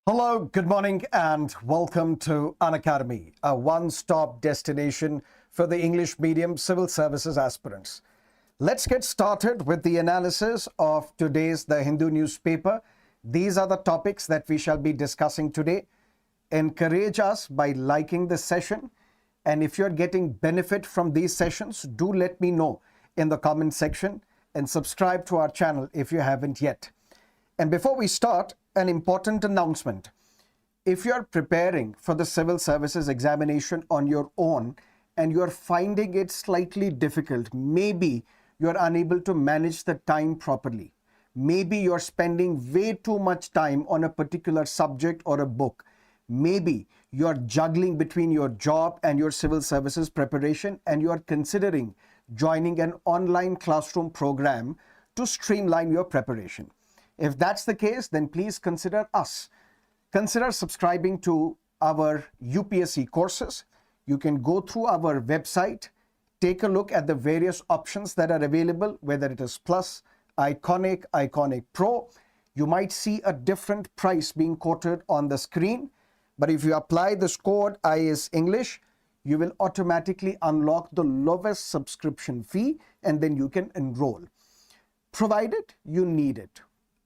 Hello, good morning, and welcome to Unacademy, a one-stop destination for the English medium civil services aspirants. Let's get started with the analysis of today's The Hindu newspaper. These are the topics that we shall be discussing today. Encourage us by liking the session, and if you're getting benefit from these sessions, do let me know in the comment section and subscribe to our channel if you haven't yet. And before we start, an important announcement. If you're preparing for the civil services examination on your own and you're finding it slightly difficult, maybe you're unable to manage the time properly. Maybe you're spending way too much time on a particular subject or a book. Maybe you're juggling between your job and your civil services preparation and you're considering joining an online classroom program to streamline your preparation. If that's the case, then please consider us. Consider subscribing to our UPSC courses. You can go through our website, take a look at the various options that are available, whether it is Plus, Iconic, Iconic Pro. You might see a different price being quoted on the screen, but if you apply this code IS English, you will automatically unlock the lowest subscription fee and then you can enroll, provided you need it.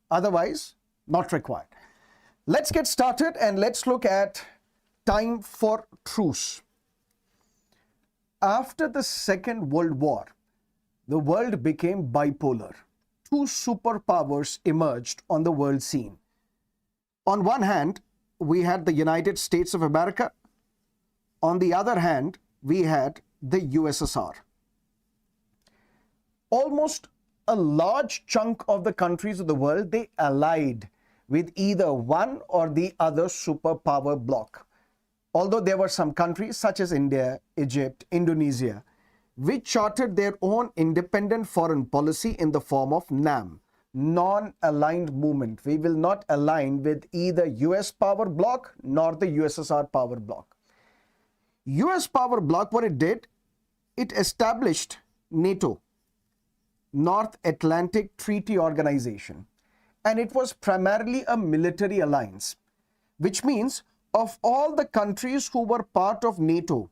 Otherwise, not required. Let's get started and let's look at time for truce. After the Second World War, the world became bipolar. Two superpowers emerged on the world scene. On one hand, we had the United States of America. On the other hand, we had the USSR. Almost a large chunk of the countries of the world, they allied with either one or the other superpower bloc. Although there were some countries such as India, Egypt, Indonesia, which charted their own independent foreign policy in the form of NAM, non-aligned movement. We will not align with either US power bloc nor the USSR power bloc. US power bloc, what it did, it established NATO, North Atlantic Treaty Organization, and it was primarily a military alliance, which means of all the countries who were part of NATO,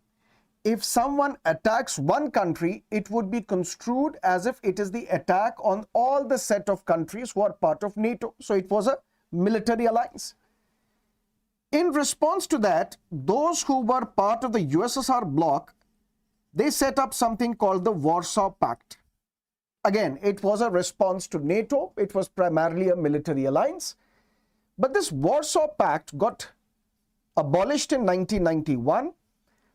if someone attacks one country, it would be construed as if it is the attack on all the set of countries who are part of NATO. So it was a military alliance. In response to that, those who were part of the USSR bloc, they set up something called the Warsaw Pact. Again, it was a response to NATO. It was primarily a military alliance. But this Warsaw Pact got abolished in 1991.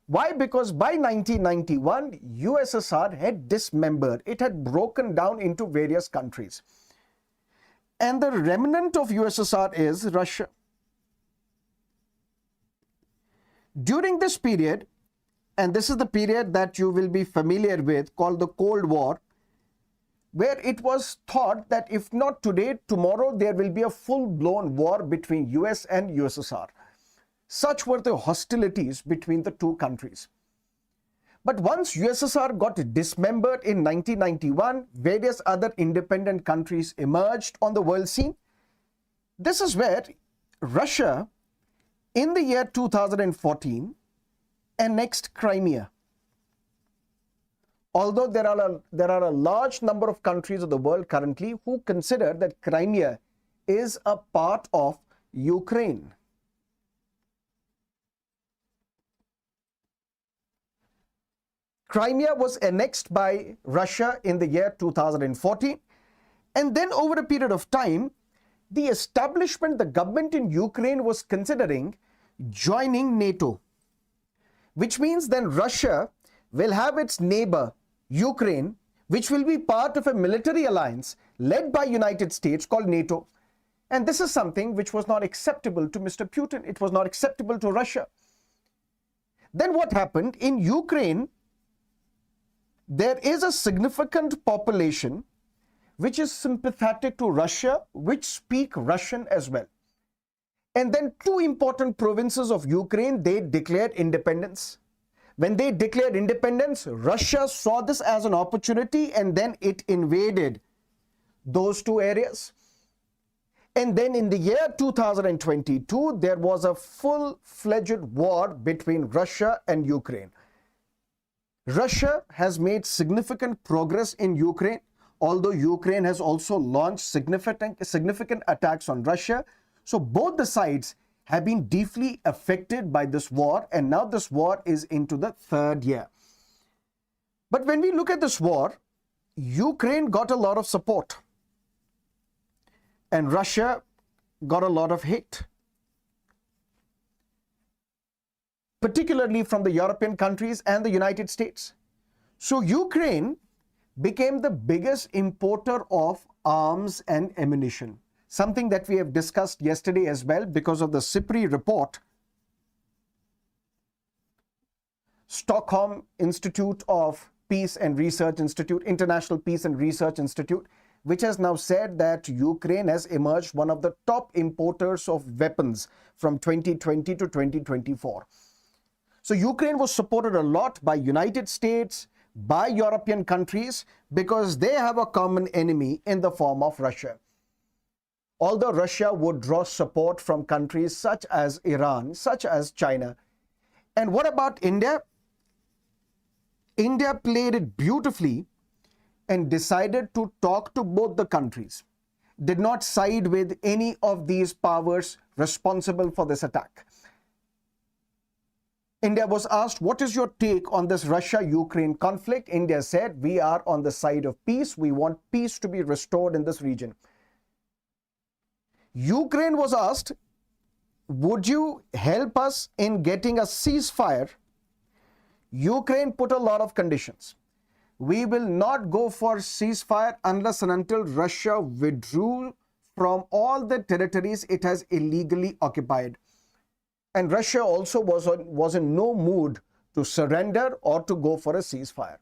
Why? Because by 1991, USSR had dismembered. It had broken down into various countries. And the remnant of USSR is Russia. During this period, and this is the period that you will be familiar with, called the Cold War, where it was thought that if not today, tomorrow there will be a full-blown war between US and USSR. Such were the hostilities between the two countries. But once USSR got dismembered in 1991, various other independent countries emerged on the world scene. This is where Russia, in the year 2014, annexed Crimea. Although there are a large number of countries of the world currently who consider that Crimea is a part of Ukraine. Crimea was annexed by Russia in the year 2014, and then over a period of time, the government in Ukraine was considering joining NATO, which means then Russia will have its neighbor, Ukraine, which will be part of a military alliance led by United States called NATO. And this is something which was not acceptable to Mr. Putin. It was not acceptable to Russia. Then what happened? In Ukraine, there is a significant population which is sympathetic to Russia, which speak Russian as well. And then two important provinces of Ukraine, they declared independence. When they declared independence, Russia saw this as an opportunity and then it invaded those two areas. And then in the year 2022, there was a full-fledged war between Russia and Ukraine. Russia has made significant progress in Ukraine, although Ukraine has also launched significant attacks on Russia. So both the sides have been deeply affected by this war, and now this war is into the third year. But when we look at this war, Ukraine got a lot of support and Russia got a lot of hate, particularly from the European countries and the United States. So Ukraine became the biggest importer of arms and ammunition, something that we have discussed yesterday as well because of the SIPRI report, Stockholm Institute of Peace and Research Institute, International Peace and Research Institute, which has now said that Ukraine has emerged one of the top importers of weapons from 2020 to 2024. So Ukraine was supported a lot by United States, by European countries, because they have a common enemy in the form of Russia. Although Russia would draw support from countries such as Iran, such as China. And what about India? India played it beautifully and decided to talk to both the countries, did not side with any of these powers responsible for this attack. India was asked, what is your take on this Russia-Ukraine conflict? India said, we are on the side of peace. We want peace to be restored in this region. Ukraine was asked, would you help us in getting a ceasefire? Ukraine put a lot of conditions. We will not go for ceasefire unless and until Russia withdrew from all the territories it has illegally occupied. And Russia also was in no mood to surrender or to go for a ceasefire.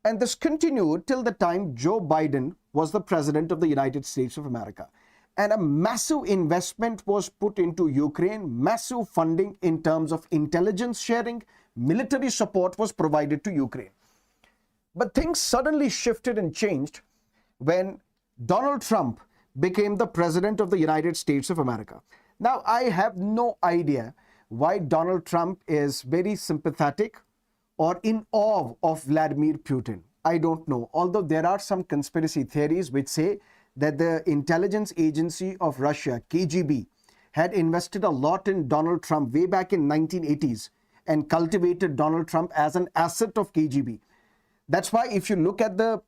And this continued till the time Joe Biden was the president of the United States of America. And a massive investment was put into Ukraine, massive funding in terms of intelligence sharing, military support was provided to Ukraine. But things suddenly shifted and changed when Donald Trump became the president of the United States of America. Now, I have no idea why Donald Trump is very sympathetic or in awe of Vladimir Putin. I don't know. Although there are some conspiracy theories which say that the intelligence agency of Russia, KGB, had invested a lot in Donald Trump way back in 1980s and cultivated Donald Trump as an asset of KGB. That's why if you look at the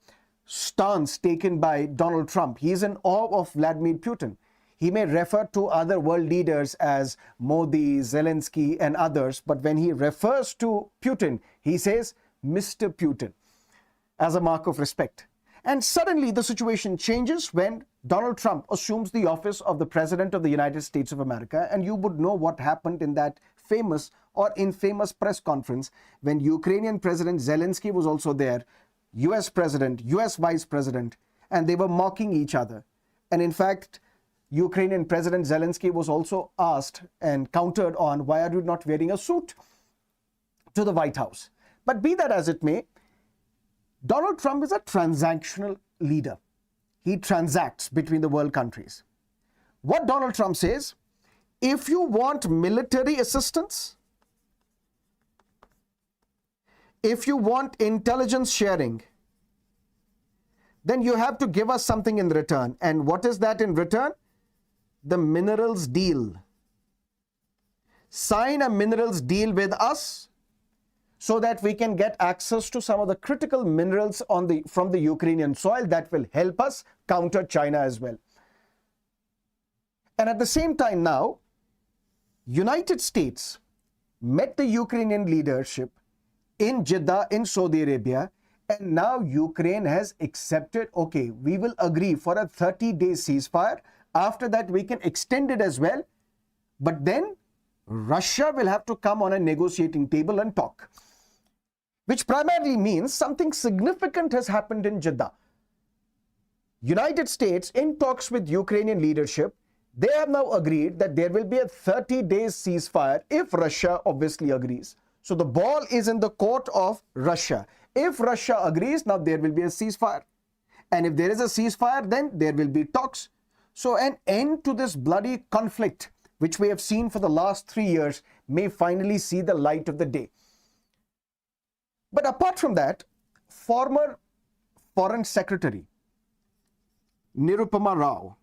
stance taken by Donald Trump, he is in awe of Vladimir Putin. He may refer to other world leaders as Modi, Zelensky and others, but when he refers to Putin, he says, Mr. Putin, as a mark of respect. And suddenly the situation changes when Donald Trump assumes the office of the President of the United States of America. And you would know what happened in that famous or infamous press conference when Ukrainian President Zelensky was also there, US President, US Vice President, and they were mocking each other. And in fact, Ukrainian President Zelensky was also asked and countered on, why are you not wearing a suit to the White House? But be that as it may, Donald Trump is a transactional leader. He transacts between the world countries. What Donald Trump says, if you want military assistance, if you want intelligence sharing, then you have to give us something in return. And what is that in return? The minerals deal. Sign a minerals deal with us so that we can get access to some of the critical minerals from the Ukrainian soil that will help us counter China as well. And at the same time now, United States met the Ukrainian leadership in Jeddah in Saudi Arabia, and now Ukraine has accepted, okay, we will agree for a 30-day ceasefire. After that, we can extend it as well. But then Russia will have to come on a negotiating table and talk, which primarily means something significant has happened in Jeddah. United States, in talks with Ukrainian leadership, they have now agreed that there will be a 30-day ceasefire if Russia obviously agrees. So the ball is in the court of Russia. If Russia agrees, now there will be a ceasefire. And if there is a ceasefire, then there will be talks. So an end to this bloody conflict, which we have seen for the last 3 years, may finally see the light of the day. But apart from that, former Foreign Secretary Nirupama Rao,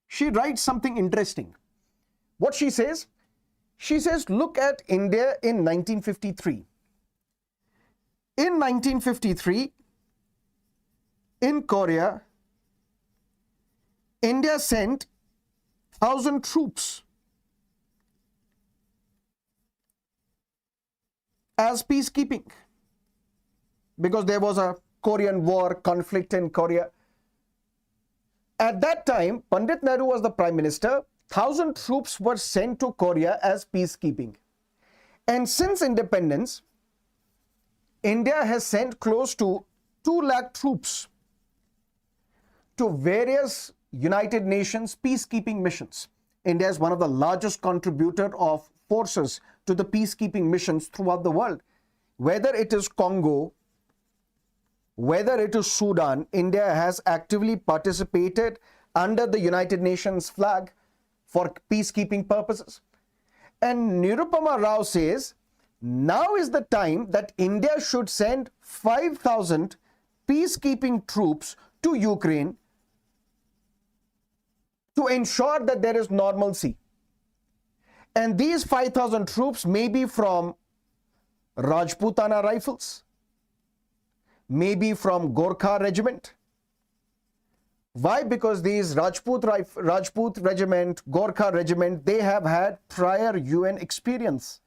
she writes something interesting. What she says? She says, look at India in 1953. In 1953, in Korea, India sent 1,000 troops as peacekeeping because there was a Korean War conflict in Korea. At that time, Pandit Nehru was the Prime Minister. 1,000 troops were sent to Korea as peacekeeping. And since independence, India has sent close to 2 lakh troops to various United Nations peacekeeping missions. India is one of the largest contributors of forces to the peacekeeping missions throughout the world. Whether it is Congo, whether it is Sudan, India has actively participated under the United Nations flag for peacekeeping purposes. And Nirupama Rao says, now is the time that India should send 5,000 peacekeeping troops to Ukraine to ensure that there is normalcy. And these 5,000 troops may be from Rajputana Rifles, maybe from Gorkha Regiment. Why? Because these Rajput Regiment, Gorkha Regiment, they have had prior UN experience.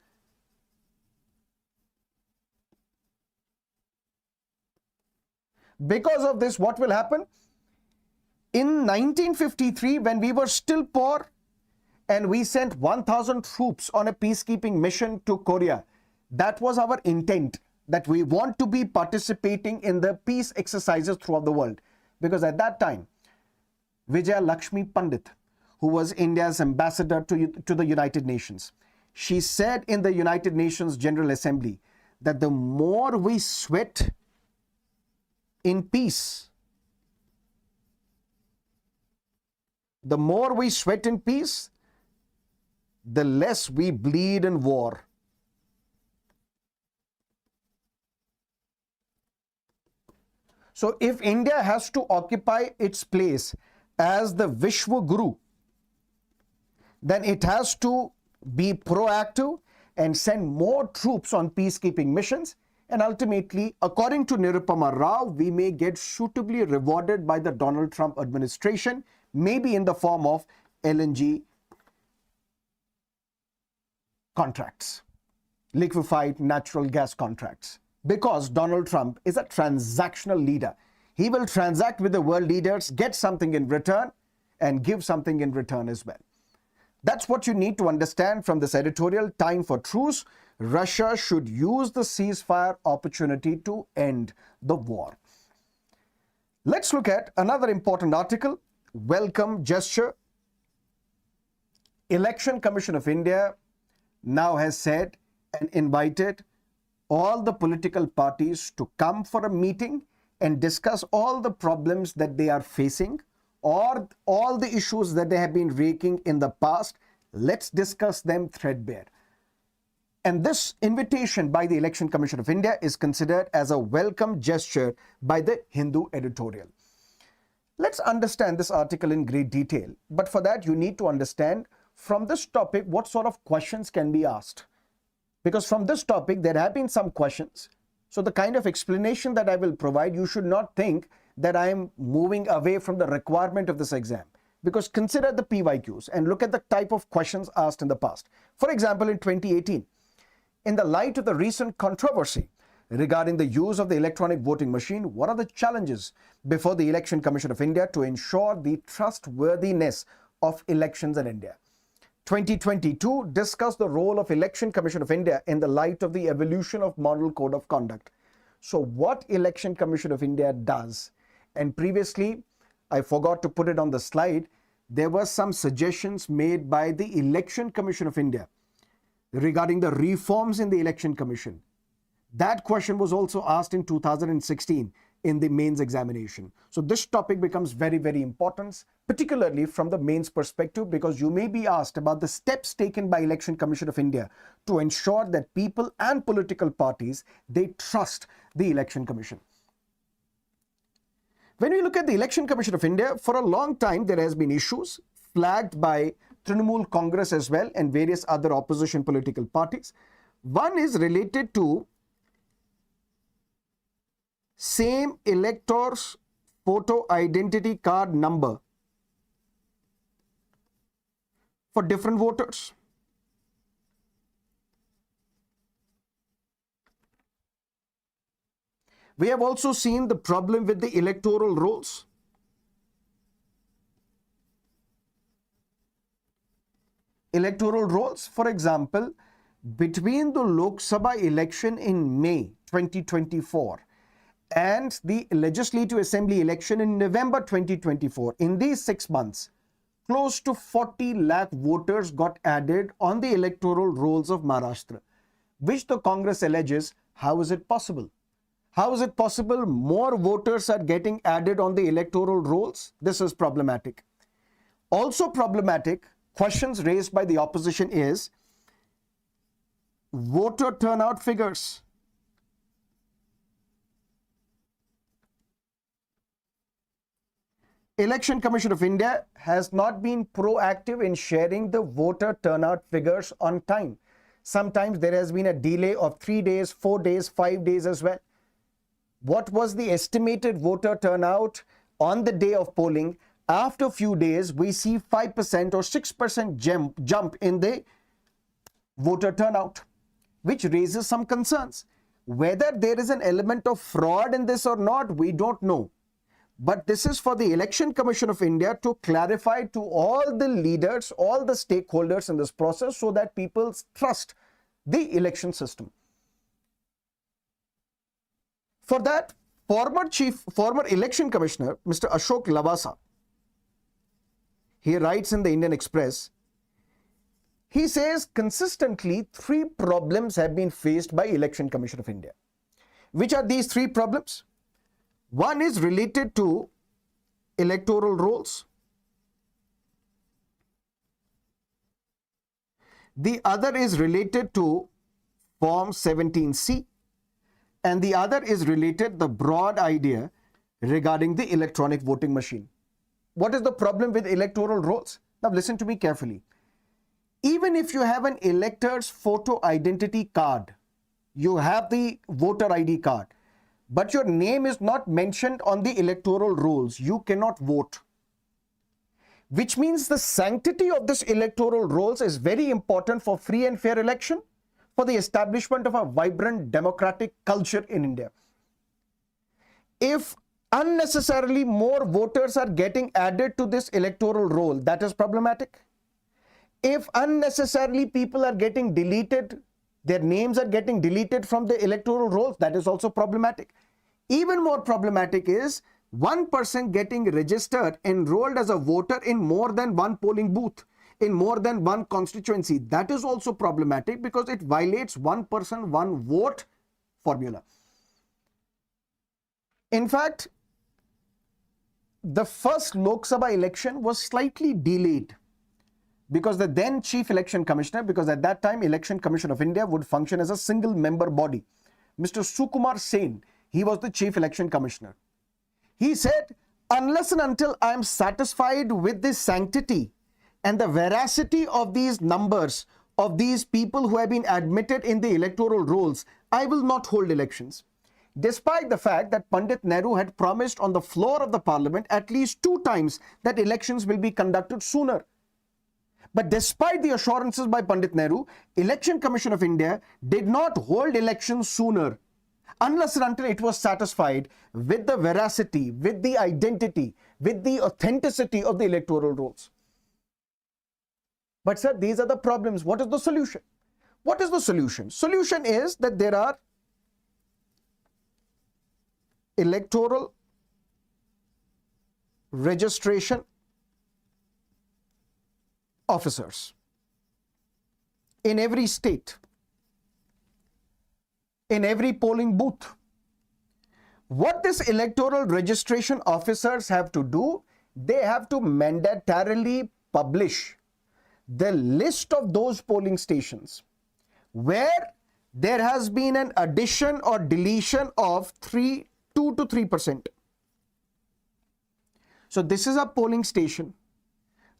Because of this, what will happen? In 1953, when we were still poor and we sent 1,000 troops on a peacekeeping mission to Korea, that was our intent, that we want to be participating in the peace exercises throughout the world. Because at that time, Vijaya Lakshmi Pandit, who was India's ambassador to the United Nations, she said in the United Nations General Assembly that the more we sweat in peace, the more we sweat in peace, the less we bleed in war. So if India has to occupy its place as the Vishwa Guru, then it has to be proactive and send more troops on peacekeeping missions. And ultimately, according to Nirupama Rao, we may get suitably rewarded by the Donald Trump administration, maybe in the form of LNG contracts, liquefied natural gas contracts. Because Donald Trump is a transactional leader. He will transact with the world leaders, get something in return, and give something in return as well. That's what you need to understand from this editorial. Time for truce. Russia should use the ceasefire opportunity to end the war. Let's look at another important article. Welcome gesture. Election Commission of India now has said and invited all the political parties to come for a meeting and discuss all the problems that they are facing or all the issues that they have been raking in the past. Let's discuss them threadbare. And this invitation by the Election Commission of India is considered as a welcome gesture by the Hindu editorial. Let's understand this article in great detail. But for that, you need to understand from this topic what sort of questions can be asked. Because from this topic, there have been some questions. So the kind of explanation that I will provide, you should not think that I am moving away from the requirement of this exam. Because consider the PYQs and look at the type of questions asked in the past. For example, in 2018, in the light of the recent controversy regarding the use of the electronic voting machine, what are the challenges before the Election Commission of India to ensure the trustworthiness of elections in India? 2022 discussed the role of Election Commission of India in the light of the evolution of Model Code of Conduct. So what Election Commission of India does, and previously I forgot to put it on the slide, there were some suggestions made by the Election Commission of India regarding the reforms in the Election Commission. That question was also asked in 2016. in the mains examination. So this topic becomes very, very important, particularly from the mains perspective, because you may be asked about the steps taken by Election Commission of India to ensure that people and political parties, they trust the Election Commission. When we look at the Election Commission of India, for a long time there has been issues flagged by Trinamool Congress as well and various other opposition political parties. One is related to same elector's photo identity card number for different voters. We have also seen the problem with the electoral rolls. Electoral rolls, for example, between the Lok Sabha election in May 2024 and the Legislative Assembly election in November 2024, in these 6 months, close to 40 lakh voters got added on the electoral rolls of Maharashtra, which the Congress alleges, how is it possible? How is it possible more voters are getting added on the electoral rolls? This is problematic. Also problematic, questions raised by the opposition is voter turnout figures. Election Commission of India has not been proactive in sharing the voter turnout figures on time. Sometimes there has been a delay of 3 days, 4 days, 5 days as well. What was the estimated voter turnout on the day of polling? After a few days, we see 5% or 6% jump in the voter turnout, which raises some concerns. Whether there is an element of fraud in this or not, we don't know. But this is for the Election Commission of India to clarify to all the leaders, all the stakeholders in this process, so that people trust the election system. For that, former election commissioner, Mr. Ashok Lavasa, he writes in the Indian Express, he says consistently 3 problems have been faced by Election Commission of India. Which are these 3 problems? One is related to electoral rolls. The other is related to Form 17C. And the other is related the broad idea regarding the electronic voting machine. What is the problem with electoral rolls? Now listen to me carefully. Even if you have an elector's photo identity card, you have the voter ID card, but your name is not mentioned on the electoral rolls, you cannot vote. Which means the sanctity of this electoral rolls is very important for free and fair election, for the establishment of a vibrant democratic culture in India. If unnecessarily more voters are getting added to this electoral roll, that is problematic. If unnecessarily people are getting deleted, their names are getting deleted from the electoral rolls, that is also problematic. Even more problematic is one person getting registered, enrolled as a voter in more than one polling booth, in more than one constituency. That is also problematic because it violates one person, one vote formula. In fact, the first Lok Sabha election was slightly delayed because the then Chief Election Commissioner, because at that time Election Commission of India would function as a single member body, Mr. Sukumar Sen, he was the Chief Election Commissioner. He said, unless and until I am satisfied with the sanctity and the veracity of these numbers of these people who have been admitted in the electoral rolls, I will not hold elections. Despite the fact that Pandit Nehru had promised on the floor of the parliament at least 2 times that elections will be conducted sooner. But despite the assurances by Pandit Nehru, Election Commission of India did not hold elections sooner unless and until it was satisfied with the veracity, with the identity, with the authenticity of the electoral rolls. But sir, these are the problems. What is the solution? What is the solution? Solution is that there are electoral registration officers in every state, in every polling booth. What this electoral registration officers have to do, they have to mandatorily publish the list of those polling stations where there has been an addition or deletion of 2 to 3%. So this is a polling station.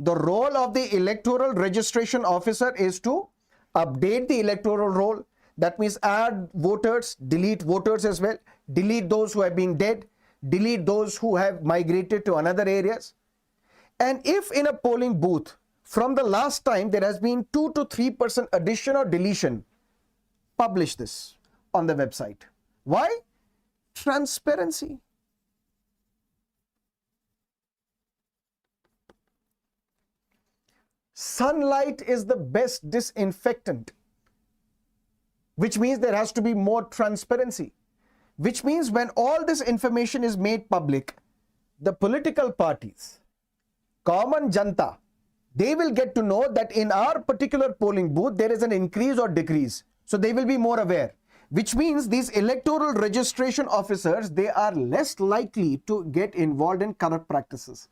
The role of the electoral registration officer is to update the electoral roll. That means add voters, delete voters as well, delete those who have been dead, delete those who have migrated to another areas. And if in a polling booth from the last time there has been 2 to 3% addition or deletion, publish this on the website. Why? Transparency. Sunlight is the best disinfectant, which means there has to be more transparency, which means when all this information is made public, the political parties, common janta, they will get to know that in our particular polling booth, there is an increase or decrease. So they will be more aware, which means these electoral registration officers, they are less likely to get involved in corrupt practices.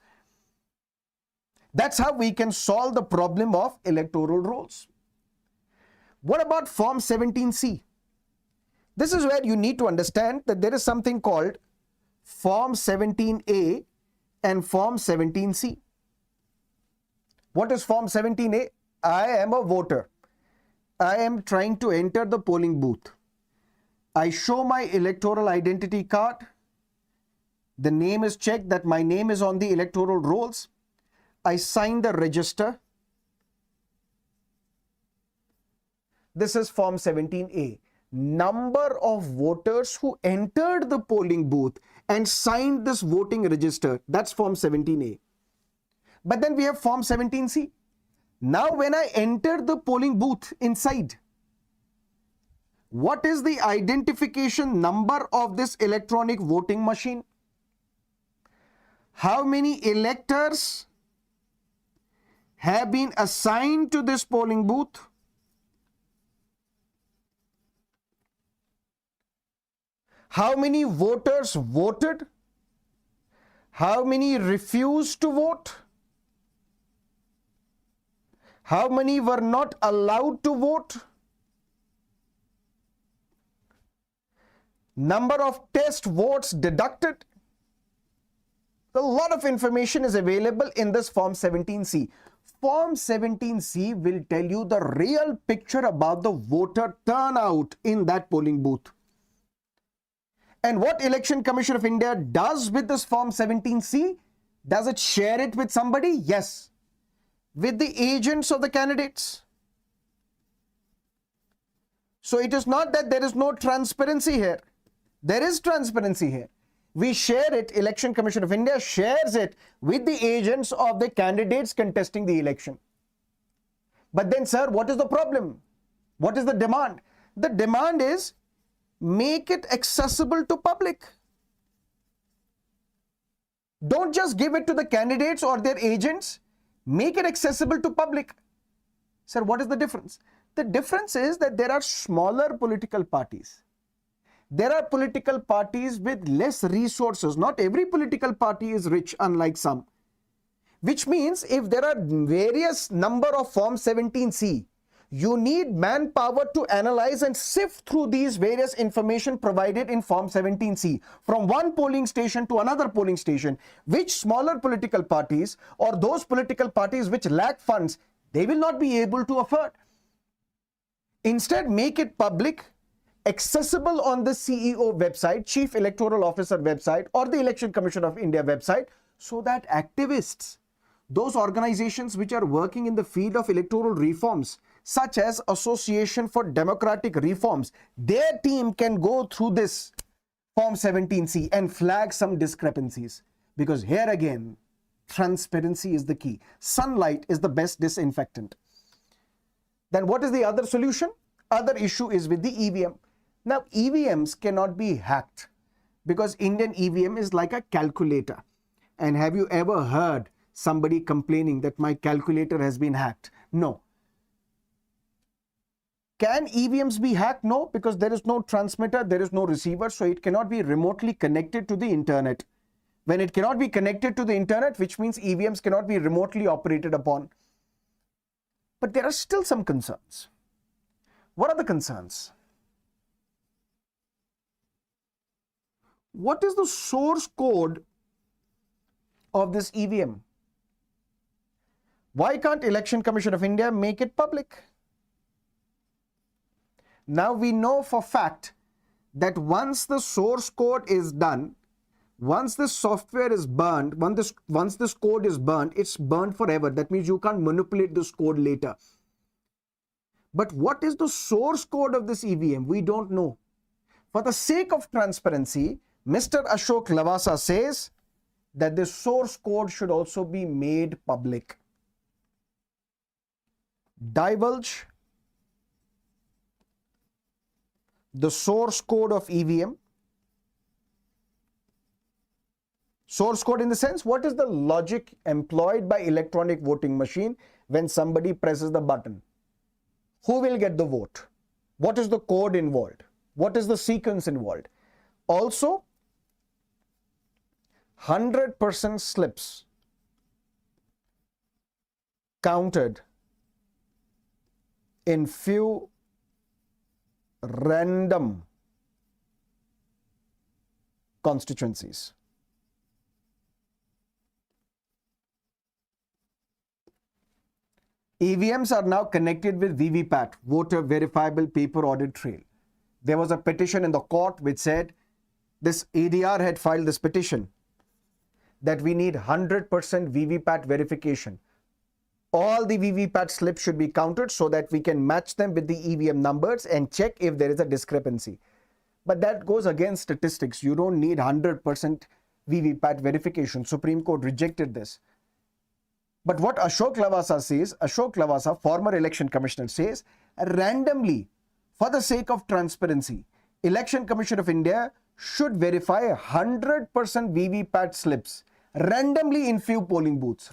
That's how we can solve the problem of electoral rolls. What about Form 17C? This is where you need to understand that there is something called Form 17A and Form 17C. What is Form 17A? I am a voter. I am trying to enter the polling booth. I show my electoral identity card. The name is checked that my name is on the electoral rolls. I sign the register. This is Form 17A. Number of voters who entered the polling booth and signed this voting register. That's Form 17A. But then we have Form 17C. Now when I enter the polling booth inside, what is the identification number of this electronic voting machine? How many electors have been assigned to this polling booth? How many voters voted? How many refused to vote? How many were not allowed to vote? Number of test votes deducted. A lot of information is available in this Form 17C. Form 17C will tell you the real picture about the voter turnout in that polling booth. And what Election Commission of India does with this Form 17C? Does it share it with somebody? Yes. With the agents of the candidates. So it is not that there is no transparency here. There is transparency here. We share it, Election Commission of India shares it with the agents of the candidates contesting the election. But then, sir, what is the problem? What is the demand? The demand is make it accessible to public. Don't just give it to the candidates or their agents. Make it accessible to public. Sir, what is the difference? The difference is that there are smaller political parties. There are political parties with less resources. Not every political party is rich, unlike some. Which means if there are various number of Form 17C, you need manpower to analyze and sift through these various information provided in Form 17C from one polling station to another polling station, which smaller political parties or those political parties which lack funds, they will not be able to afford. Instead, make it public, accessible on the CEO website, Chief Electoral Officer website, or the Election Commission of India website, so that activists, those organizations which are working in the field of electoral reforms, such as Association for Democratic Reforms, their team can go through this Form 17C and flag some discrepancies. Because here again, transparency is the key. Sunlight is the best disinfectant. Then what is the other solution? Other issue is with the EVM. Now, EVMs cannot be hacked because Indian EVM is like a calculator. And have you ever heard somebody complaining that my calculator has been hacked? No. Can EVMs be hacked? No, because there is no transmitter, there is no receiver, so it cannot be remotely connected to the internet. When it cannot be connected to the internet, which means EVMs cannot be remotely operated upon. But there are still some concerns. What are the concerns? What is the source code of this EVM? Why can't Election Commission of India make it public? Now we know for fact that once the source code is done, once this software is burned, once this code is burned, it's burned forever. That means you can't manipulate this code later. But what is the source code of this EVM? We don't know. For the sake of transparency, Mr. Ashok Lavasa says that the source code should also be made public. Divulge the source code of EVM. Source code in the sense, what is the logic employed by electronic voting machine when somebody presses the button? Who will get the vote? What is the code involved? What is the sequence involved? Also, 100% slips counted in few random constituencies. EVMs are now connected with VVPAT, Voter Verifiable Paper Audit Trail. There was a petition in the court which said, this ADR had filed this petition that we need 100% VVPAT verification. All the VVPAT slips should be counted so that we can match them with the EVM numbers and check if there is a discrepancy. But that goes against statistics. You don't need 100% VVPAT verification. Supreme Court rejected this. But what Ashok Lavasa says, Ashok Lavasa, former election commissioner, says, randomly, for the sake of transparency, Election Commission of India should verify 100% VVPAT slips randomly in few polling booths.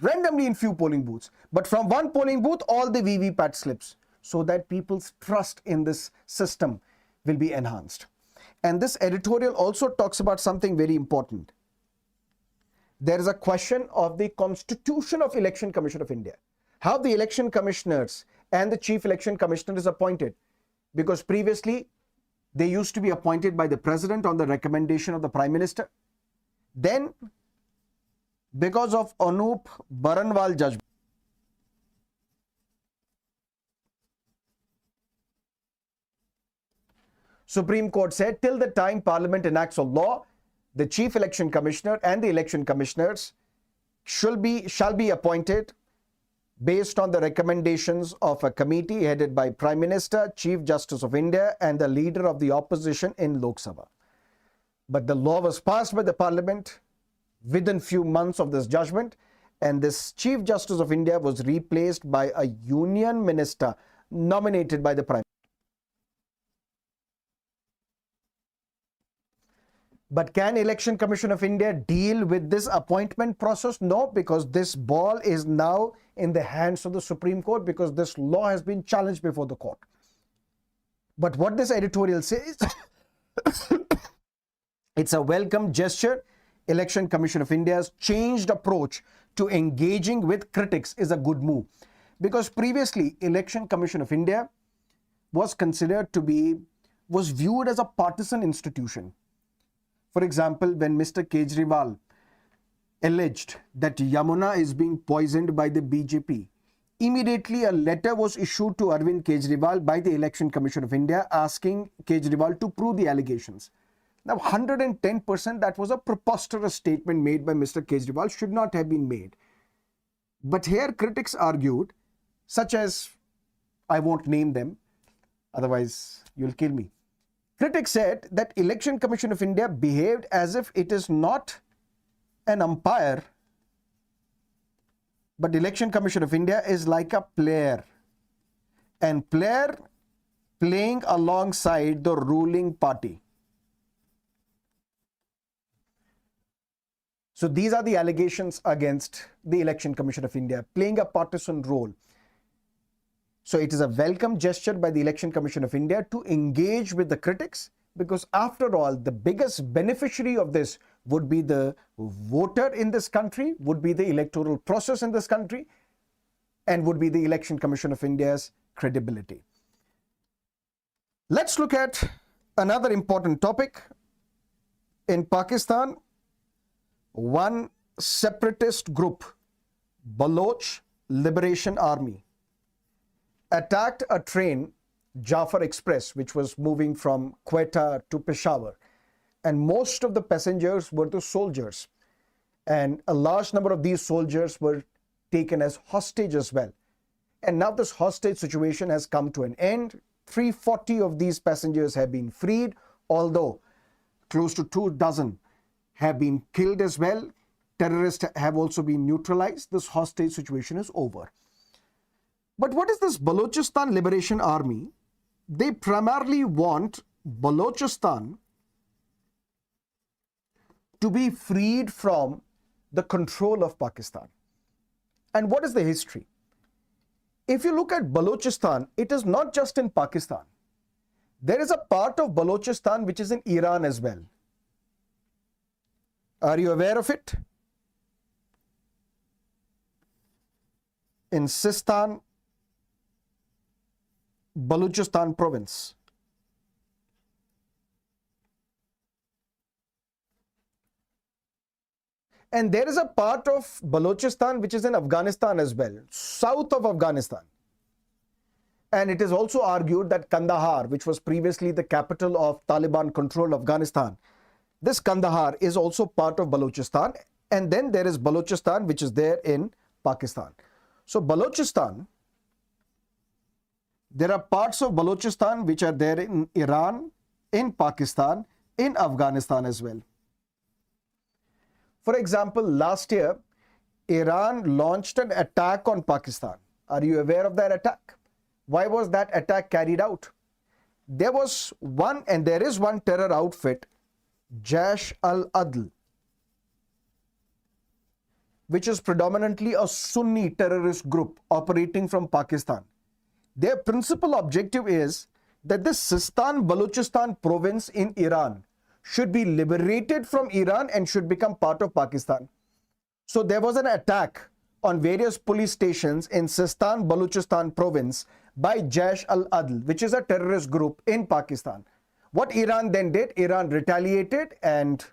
But from one polling booth, all the VVPAT slips, so that people's trust in this system will be enhanced. And this editorial also talks about something very important. There is a question of the constitution of Election Commission of India. How the election commissioners and the chief election commissioner is appointed. Because previously, they used to be appointed by the president on the recommendation of the prime minister. Then, because of Anup Baranwal judgment, Supreme Court said, till the time Parliament enacts a law, the chief election commissioner and the election commissioners shall be appointed based on the recommendations of a committee headed by Prime Minister, Chief Justice of India and the leader of the opposition in Lok Sabha. But the law was passed by the Parliament within few months of this judgment, and this Chief Justice of India was replaced by a union minister nominated by the Prime Minister. But can Election Commission of India deal with this appointment process? No, because this ball is now in the hands of the Supreme Court, because this law has been challenged before the court. But what this editorial says, it's a welcome gesture. Election Commission of India's changed approach to engaging with critics is a good move. Because previously, Election Commission of India was viewed as a partisan institution. For example, when Mr. Kejriwal alleged that Yamuna is being poisoned by the BJP, immediately a letter was issued to Arvind Kejriwal by the Election Commission of India asking Kejriwal to prove the allegations. Now, 110%, that was a preposterous statement made by Mr. Kejriwal, should not have been made. But here critics argued, such as, I won't name them, otherwise you'll kill me. Critics said that Election Commission of India behaved as if it is not an umpire, but Election Commission of India is like a player, and player playing alongside the ruling party. So these are the allegations against the Election Commission of India, playing a partisan role. So it is a welcome gesture by the Election Commission of India to engage with the critics, because after all, the biggest beneficiary of this would be the voter in this country, would be the electoral process in this country, and would be the Election Commission of India's credibility. Let's look at another important topic. In Pakistan, one separatist group, Baloch Liberation Army, attacked a train, Jafar Express, which was moving from Quetta to Peshawar. And most of the passengers were the soldiers. And a large number of these soldiers were taken as hostage as well. And now this hostage situation has come to an end. 340 of these passengers have been freed, although close to 24 have been killed as well. Terrorists have also been neutralized. This hostage situation is over. But what is this Balochistan Liberation Army? They primarily want Balochistan to be freed from the control of Pakistan. And what is the history? If you look at Balochistan, it is not just in Pakistan. There is a part of Balochistan which is in Iran as well. Are you aware of it? In Sistan, Balochistan province. And there is a part of Balochistan which is in Afghanistan as well, south of Afghanistan. And it is also argued that Kandahar, which was previously the capital of Taliban-controlled Afghanistan, this Kandahar is also part of Balochistan. And then there is Balochistan, which is there in Pakistan. So Balochistan, there are parts of Balochistan which are there in Iran, in Pakistan, in Afghanistan as well. For example, last year, Iran launched an attack on Pakistan. Are you aware of that attack? Why was that attack carried out? There was one, and there is one terror outfit, Jaish al-Adl, which is predominantly a Sunni terrorist group operating from Pakistan. Their principal objective is that this Sistan Balochistan province in Iran should be liberated from Iran and should become part of Pakistan. So there was an attack on various police stations in Sistan Balochistan province by Jaish al-Adl, which is a terrorist group in Pakistan. What Iran then did, Iran retaliated and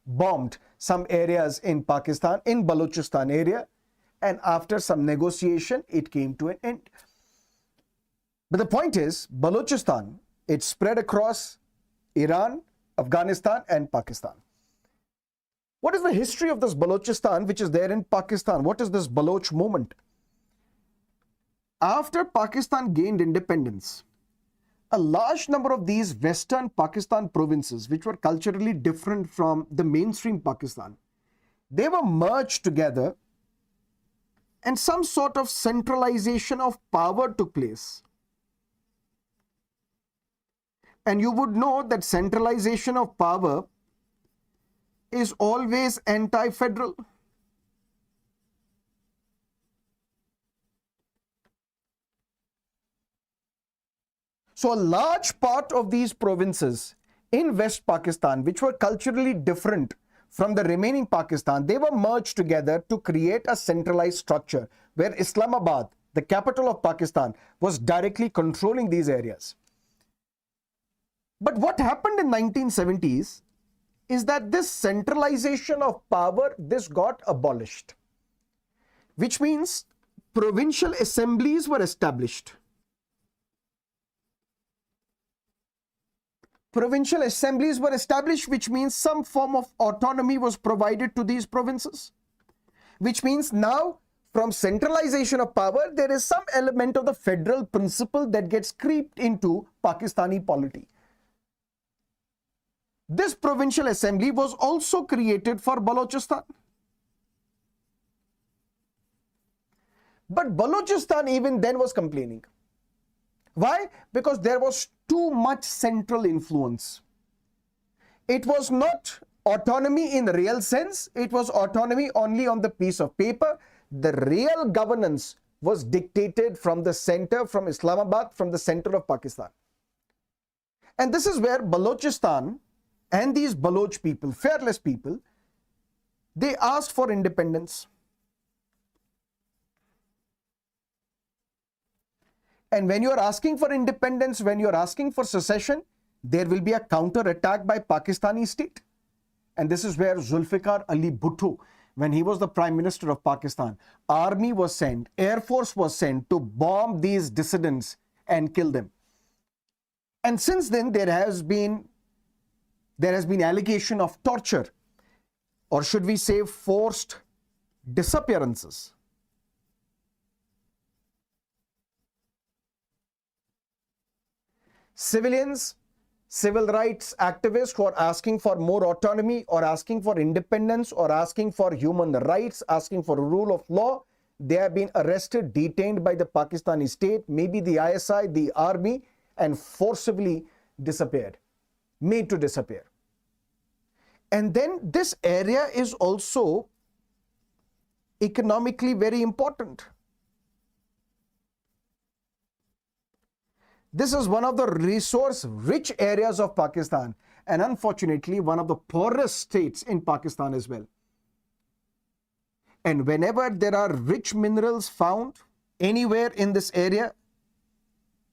bombed some areas in Pakistan, in Balochistan area, and after some negotiation, it came to an end. But the point is, Balochistan, it spread across Iran, Afghanistan and Pakistan. What is the history of this Balochistan which is there in Pakistan? What is this Baloch movement? After Pakistan gained independence, a large number of these western Pakistan provinces, which were culturally different from the mainstream Pakistan, they were merged together and some sort of centralization of power took place. And you would know that centralization of power is always anti-federal. So a large part of these provinces in West Pakistan, which were culturally different from the remaining Pakistan, they were merged together to create a centralized structure where Islamabad, the capital of Pakistan, was directly controlling these areas. But what happened in 1970s is that this centralization of power, this got abolished, which means provincial assemblies were established. Provincial assemblies were established, which means some form of autonomy was provided to these provinces, which means now from centralization of power, there is some element of the federal principle that gets creeped into Pakistani polity. This provincial assembly was also created for Balochistan. But Balochistan even then was complaining. Why? Because there was too much central influence. It was not autonomy in the real sense. It was autonomy only on the piece of paper. The real governance was dictated from the center, from Islamabad, from the center of Pakistan. And this is where Balochistan and these Baloch people, fearless people, they asked for independence. And when you are asking for independence, when you are asking for secession, there will be a counter attack by Pakistani state. And this is where Zulfikar Ali Bhutto, when he was the Prime Minister of Pakistan, army was sent, air force was sent to bomb these dissidents and kill them. And since then, there has been allegation of torture, or should we say forced disappearances. Civilians, civil rights activists who are asking for more autonomy or asking for independence or asking for human rights, asking for rule of law, they have been arrested, detained by the Pakistani state, maybe the ISI, the army, and forcibly disappeared, made to disappear. And then this area is also economically very important. This is one of the resource-rich areas of Pakistan, and unfortunately, one of the poorest states in Pakistan as well. And whenever there are rich minerals found anywhere in this area,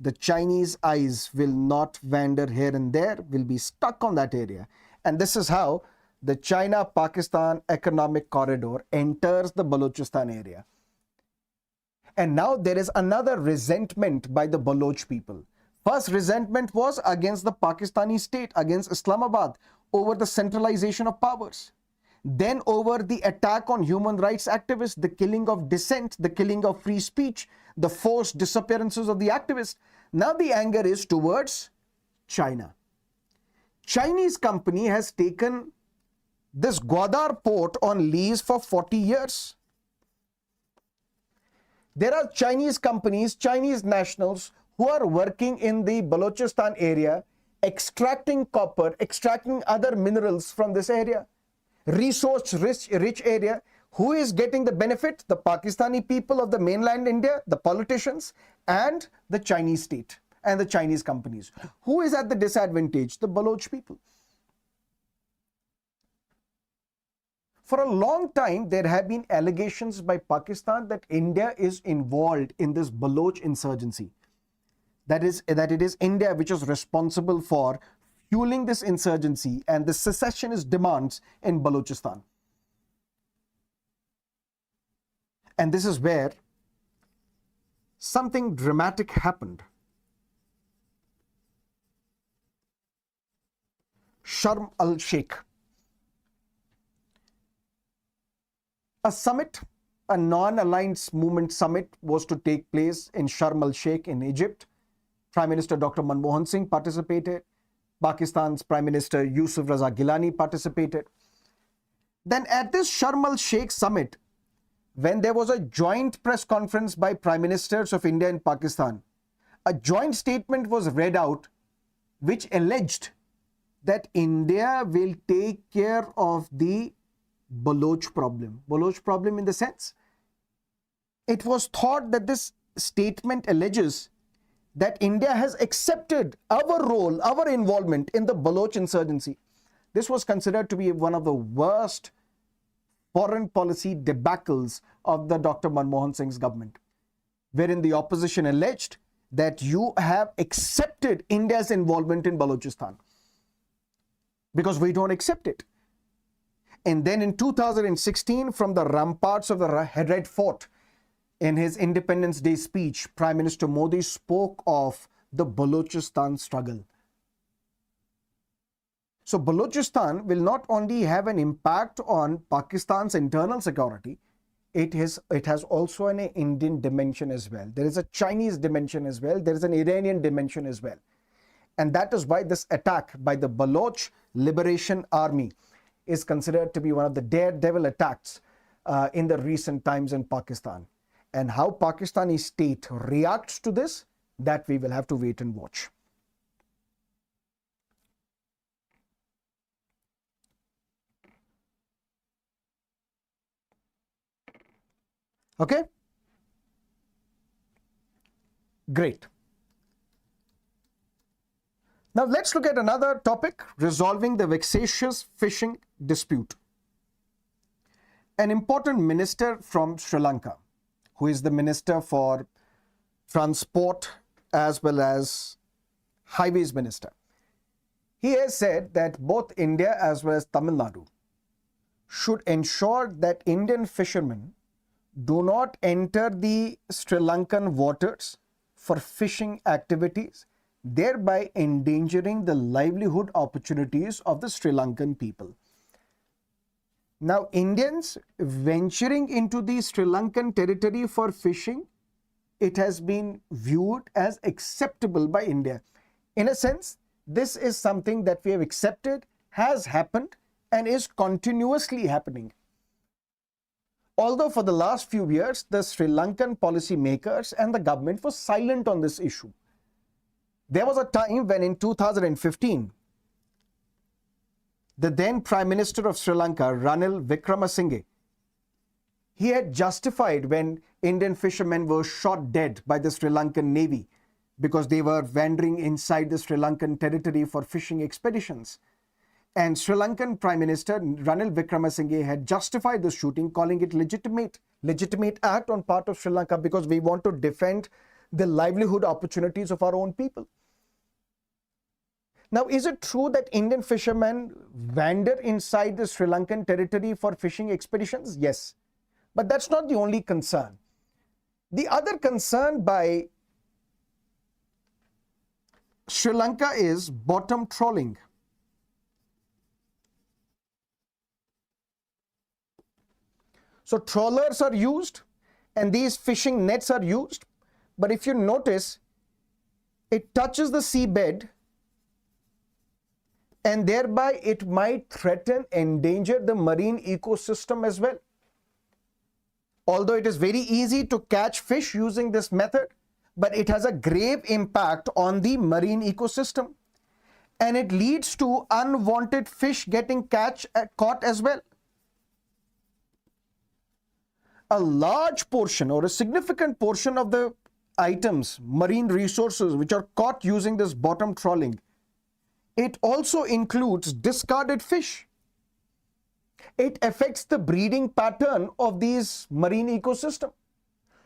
the Chinese eyes will not wander here and there, will be stuck on that area. And this is how the China-Pakistan economic corridor enters the Balochistan area. And now there is another resentment by the Baloch people. First resentment was against the Pakistani state, against Islamabad, over the centralization of powers. Then over the attack on human rights activists, the killing of dissent, the killing of free speech, the forced disappearances of the activists. Now the anger is towards China. Chinese company has taken this Gwadar port on lease for 40 years. There are Chinese companies, Chinese nationals who are working in the Balochistan area, extracting copper, extracting other minerals from this area. Resource-rich area. Who is getting the benefit? The Pakistani people of the mainland India, the politicians, and the Chinese state and the Chinese companies. Who is at the disadvantage? The Baloch people. For a long time, there have been allegations by Pakistan that India is involved in this Baloch insurgency. That it is India which is responsible for fueling this insurgency and the secessionist demands in Balochistan. And this is where something dramatic happened. Sharm el-Sheikh. A summit, a non-aligned movement summit was to take place in Sharm el-Sheikh in Egypt. Prime Minister Dr. Manmohan Singh participated. Pakistan's Prime Minister Yusuf Raza Gilani participated. Then at this Sharm el-Sheikh summit, when there was a joint press conference by Prime Ministers of India and Pakistan, a joint statement was read out which alleged that India will take care of the Baloch problem. Baloch problem in the sense, it was thought that this statement alleges that India has accepted our role, our involvement in the Baloch insurgency. This was considered to be one of the worst foreign policy debacles of the Dr. Manmohan Singh's government, wherein the opposition alleged that you have accepted India's involvement in Balochistan because we don't accept it. And then in 2016, from the ramparts of the Red Fort, in his Independence Day speech, Prime Minister Modi spoke of the Balochistan struggle. So Balochistan will not only have an impact on Pakistan's internal security, it has also an Indian dimension as well. There is a Chinese dimension as well. There is an Iranian dimension as well. And that is why this attack by the Baloch Liberation Army is considered to be one of the daredevil attacks in the recent times in Pakistan. And how Pakistani state reacts to this, that we will have to wait and watch. Okay? Great. Now let's look at another topic, resolving the vexatious fishing dispute. An important minister from Sri Lanka, who is the Minister for Transport as well as Highways Minister, he has said that both India as well as Tamil Nadu should ensure that Indian fishermen do not enter the Sri Lankan waters for fishing activities, thereby endangering the livelihood opportunities of the Sri Lankan people. Now, Indians venturing into the Sri Lankan territory for fishing, it has been viewed as acceptable by India. In a sense, this is something that we have accepted, has happened, and is continuously happening. Although for the last few years, the Sri Lankan policy makers and the government were silent on this issue. There was a time when in 2015, the then Prime Minister of Sri Lanka, Ranil Wickremesinghe, he had justified when Indian fishermen were shot dead by the Sri Lankan Navy because they were wandering inside the Sri Lankan territory for fishing expeditions. And Sri Lankan Prime Minister Ranil Wickremesinghe had justified the shooting, calling it legitimate act on part of Sri Lanka because we want to defend the livelihood opportunities of our own people. Now, is it true that Indian fishermen wander inside the Sri Lankan territory for fishing expeditions? Yes. But that's not the only concern. The other concern by Sri Lanka is bottom trawling. So trawlers are used and these fishing nets are used. But if you notice, it touches the seabed and thereby it might threaten, endanger the marine ecosystem as well. Although it is very easy to catch fish using this method, but it has a grave impact on the marine ecosystem. And it leads to unwanted fish getting caught as well. A large portion or a significant portion of the items, marine resources which are caught using this bottom trawling, it also includes discarded fish. It affects the breeding pattern of these marine ecosystem.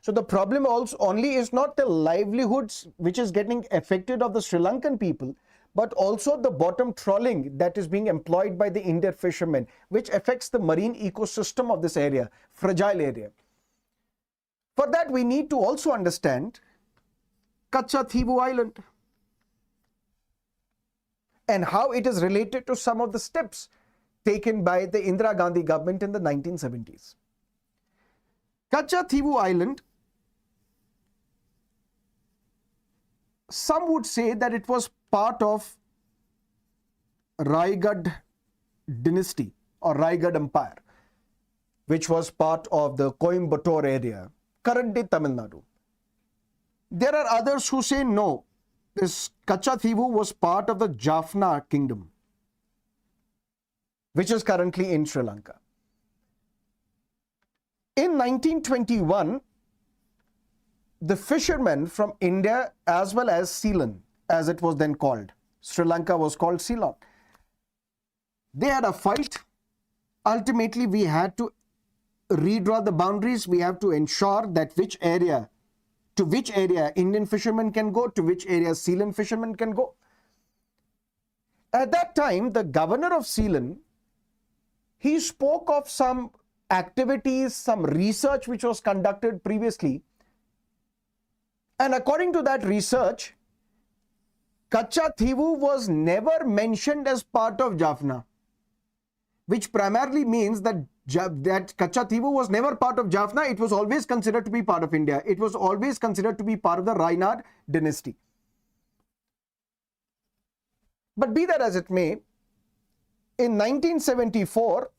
So the problem also only is not the livelihoods which is getting affected of the Sri Lankan people, but also the bottom trawling that is being employed by the Indian fishermen, which affects the marine ecosystem of this area, fragile area. For that, we need to also understand Kachativu Island and how it is related to some of the steps taken by the Indira Gandhi government in the 1970s. Kachativu Island, some would say that it was part of Raigad dynasty or Raigad Empire, which was part of the Coimbatore area, current day Tamil Nadu. There are others who say no, this Kachativu was part of the Jaffna kingdom, which is currently in Sri Lanka. In 1921, the fishermen from India as well as Ceylon, as it was then called, Sri Lanka was called Ceylon, they had a fight. Ultimately, we had to redraw the boundaries. We have to ensure that to which area Indian fishermen can go, to which area Ceylon fishermen can go. At that time, the governor of Ceylon, he spoke of some activities, some research which was conducted previously. And according to that research, Kachativu was never mentioned as part of Jaffna, which primarily means that Kachativu was never part of Jaffna. It was always considered to be part of India. It was always considered to be part of the Raynad dynasty. But be that as it may, in 1974,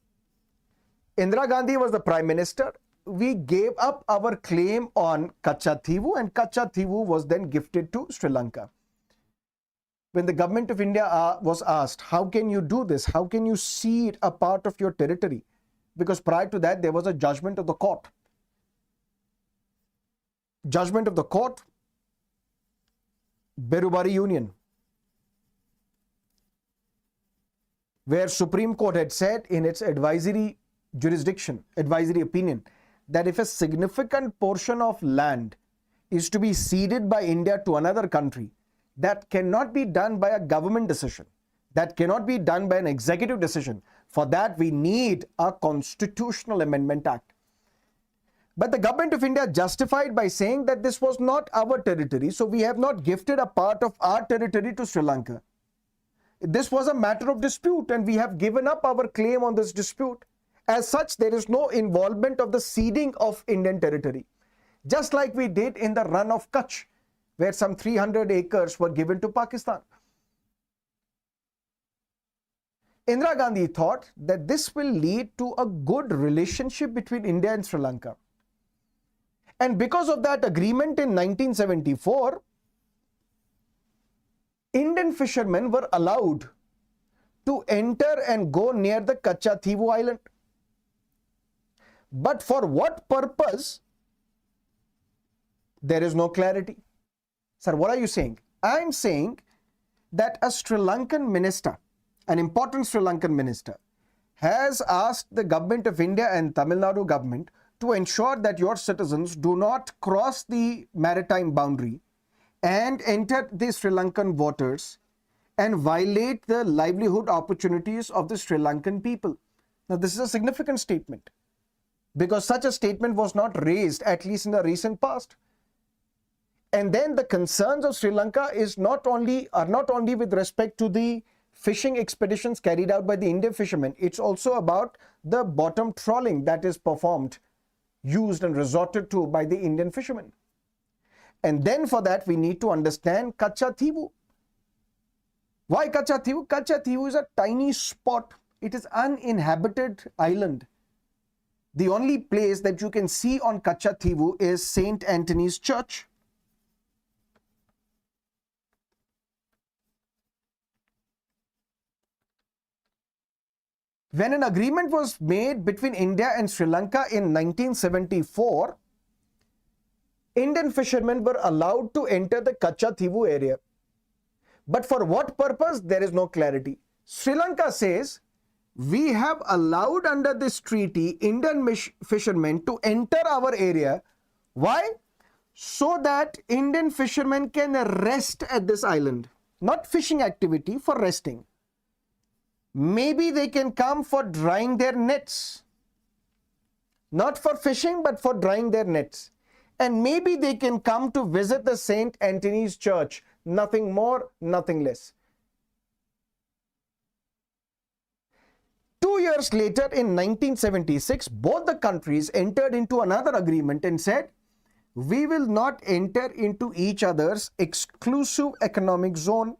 Indira Gandhi was the Prime Minister. We gave up our claim on Kachativu and Kachativu was then gifted to Sri Lanka. When the government of India was asked, how can you do this? How can you cede a part of your territory? Because prior to that, there was a judgment of the court. Judgment of the court Berubari Union, where Supreme Court had said in its advisory opinion, that if a significant portion of land is to be ceded by India to another country, that cannot be done by a government decision. That cannot be done by an executive decision. For that, we need a constitutional amendment act. But the government of India justified by saying that this was not our territory, so we have not gifted a part of our territory to Sri Lanka. This was a matter of dispute, and we have given up our claim on this dispute. As such, there is no involvement of the ceding of Indian territory. Just like we did in the run of Kutch, where some 300 acres were given to Pakistan. Indira Gandhi thought that this will lead to a good relationship between India and Sri Lanka. And because of that agreement in 1974, Indian fishermen were allowed to enter and go near the Kachativu island. But for what purpose? There is no clarity. Sir, what are you saying? I am saying that a Sri Lankan minister, an important Sri Lankan minister, has asked the government of India and Tamil Nadu government to ensure that your citizens do not cross the maritime boundary and enter the Sri Lankan waters and violate the livelihood opportunities of the Sri Lankan people. Now, this is a significant statement because such a statement was not raised, at least in the recent past. And then the concerns of Sri Lanka are not only with respect to the fishing expeditions carried out by the Indian fishermen, it's also about the bottom trawling that is performed, used and resorted to by the Indian fishermen. And then for that, we need to understand Kachativu. Why Kachativu? Kachativu is a tiny spot. It is uninhabited island. The only place that you can see on Kachativu is St. Anthony's Church. When an agreement was made between India and Sri Lanka in 1974, Indian fishermen were allowed to enter the Kachativu area. But for what purpose? There is no clarity. Sri Lanka says, we have allowed under this treaty Indian fishermen to enter our area. Why? So that Indian fishermen can rest at this island. Not fishing activity, for resting. Maybe they can come for drying their nets. Not for fishing, but for drying their nets. And maybe they can come to visit the St. Anthony's Church. Nothing more, nothing less. 2 years later, in 1976, both the countries entered into another agreement and said, we will not enter into each other's exclusive economic zone,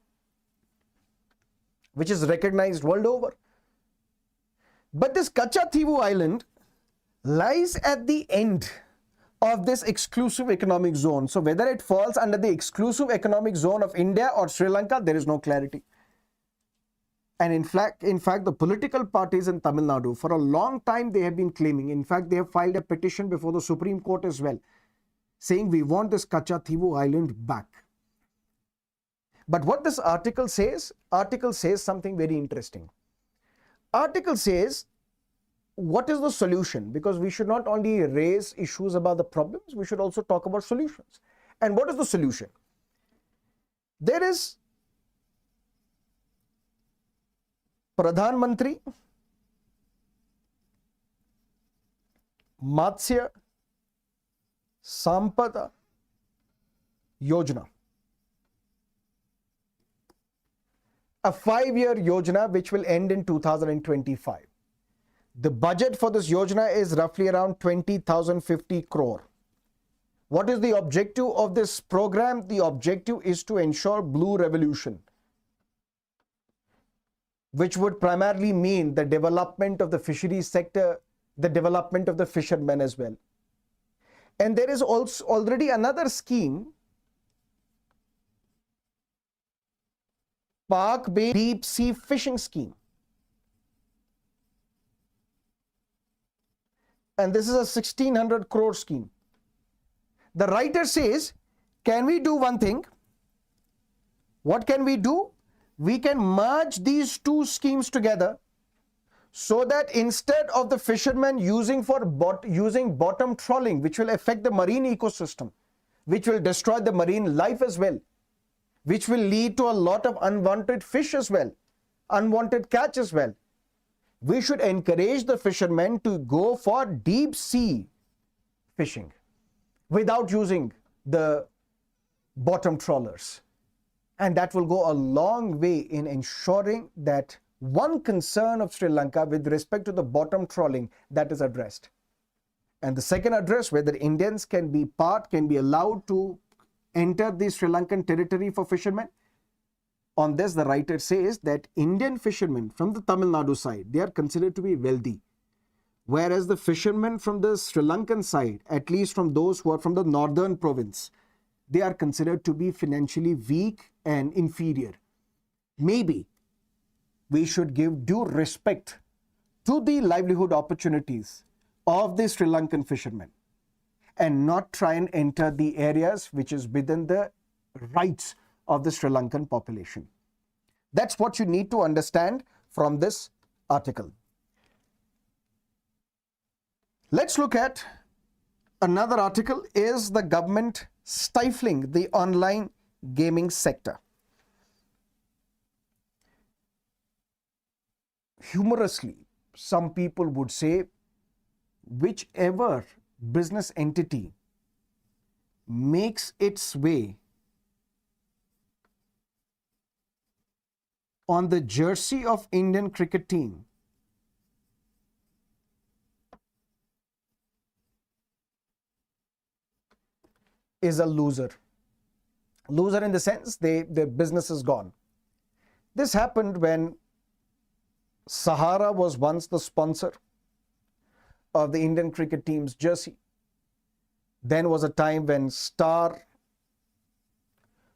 which is recognized world over. But this Kachativu island lies at the end of this exclusive economic zone. So whether it falls under the exclusive economic zone of India or Sri Lanka, there is no clarity. And in fact, the political parties in Tamil Nadu, for a long time, they have been claiming, in fact, they have filed a petition before the Supreme Court as well, saying we want this Kachativu island back. But what this article says something very interesting. Article says, what is the solution? Because we should not only raise issues about the problems, we should also talk about solutions. And what is the solution? There is Pradhan Mantri Matsya Sampada Yojana. A 5-year Yojana which will end in 2025. The budget for this Yojana is roughly around 20,050 crore. What is the objective of this program? The objective is to ensure blue revolution, which would primarily mean the development of the fisheries sector, the development of the fishermen as well. And there is also already another scheme, Park Bay Deep Sea Fishing Scheme. And this is a 1,600 crore scheme. The writer says, can we do one thing? What can we do? We can merge these two schemes together so that instead of the fishermen using bottom trawling, which will affect the marine ecosystem, which will destroy the marine life as well, which will lead to a lot of unwanted fish as well, unwanted catch as well, we should encourage the fishermen to go for deep sea fishing without using the bottom trawlers. And that will go a long way in ensuring that one concern of Sri Lanka with respect to the bottom trawling, that is addressed. And the second address, whether Indians can be allowed to enter the Sri Lankan territory for fishermen. On this, the writer says that Indian fishermen from the Tamil Nadu side, they are considered to be wealthy. Whereas the fishermen from the Sri Lankan side, at least from those who are from the northern province, they are considered to be financially weak and inferior. Maybe we should give due respect to the livelihood opportunities of the Sri Lankan fishermen and not try and enter the areas which is within the rights of the Sri Lankan population. That's what you need to understand from this article. Let's look at another article, is the government stifling the online gaming sector. Humorously, some people would say whichever business entity makes its way on the jersey of Indian cricket team is a loser. Loser in the sense their business is gone. This happened when Sahara was once the sponsor of the Indian cricket team's jersey. Then was a time when Star